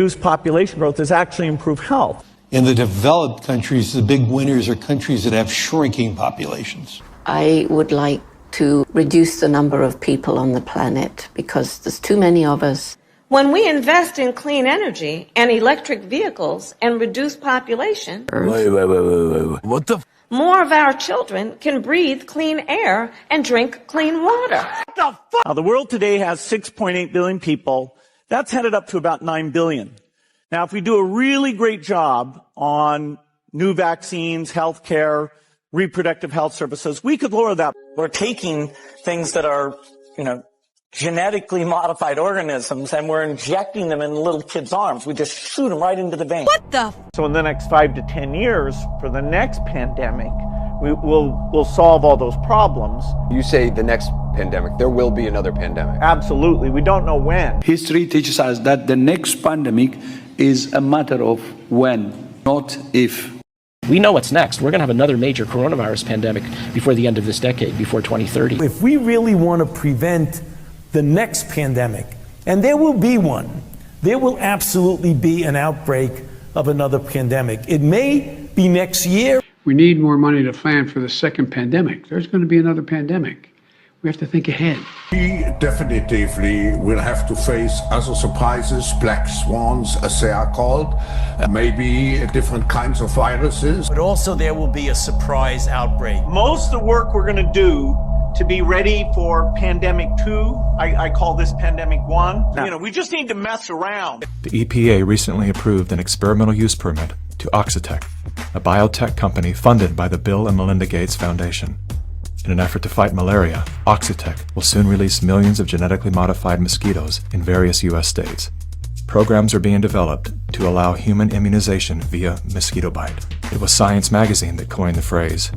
Reduce population growth has actually improved health. In the developed countries, the big winners are countries that have shrinking populations. I would like to reduce the number of people on the planet because there's too many of us. When we invest in clean energy and electric vehicles and reduce population, Wait. What the? More of our children can breathe clean air and drink clean water. What the fuck? Now, the world today has 6.8 billion people. That's headed up to about 9 billion. Now, if we do a really great job on new vaccines, healthcare, reproductive health services, we could lower that. We're taking things that are, genetically modified organisms, and we're injecting them in little kids' arms. We just shoot them right into the vein. What the? So in the next 5 to 10 years, for the next pandemic, we'll solve all those problems. You say the next pandemic. There will be another pandemic. Absolutely. We don't know when. History teaches us that the next pandemic is a matter of when, not if. We know what's next. We're going to have another major coronavirus pandemic before the end of this decade, before 2030. If we really want to prevent the next pandemic, and there will be one, there will absolutely be an outbreak of another pandemic. It may be next year. We need more money to plan for the second pandemic. There's going to be another pandemic. We have to think ahead. We definitively will have to face other surprises, black swans, as they are called, maybe different kinds of viruses. But also there will be a surprise outbreak. Most of the work we're going to do to be ready for pandemic 2, I call this pandemic 1. No. We just need to mess around. The EPA recently approved an experimental use permit to Oxitec, a biotech company funded by the Bill and Melinda Gates Foundation. In an effort to fight malaria, Oxitec will soon release millions of genetically modified mosquitoes in various U.S. states. Programs are being developed to allow human immunization via mosquito bite. It was Science magazine that coined the phrase,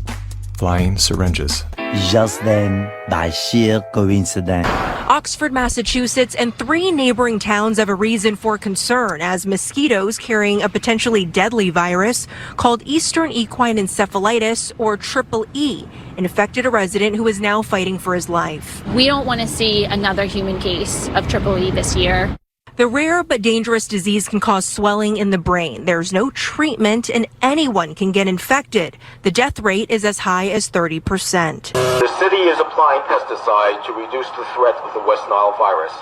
flying syringes. Just then, by sheer coincidence. Oxford, Massachusetts, and 3 neighboring towns have a reason for concern as mosquitoes carrying a potentially deadly virus called Eastern Equine Encephalitis, or Triple E, infected a resident who is now fighting for his life. We don't want to see another human case of Triple E this year. The rare but dangerous disease can cause swelling in the brain. There's no treatment and anyone can get infected. The death rate is as high as 30%. The city is applying pesticides to reduce the threat of the West Nile virus.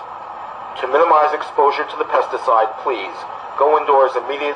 To minimize exposure to the pesticide, please go indoors immediately.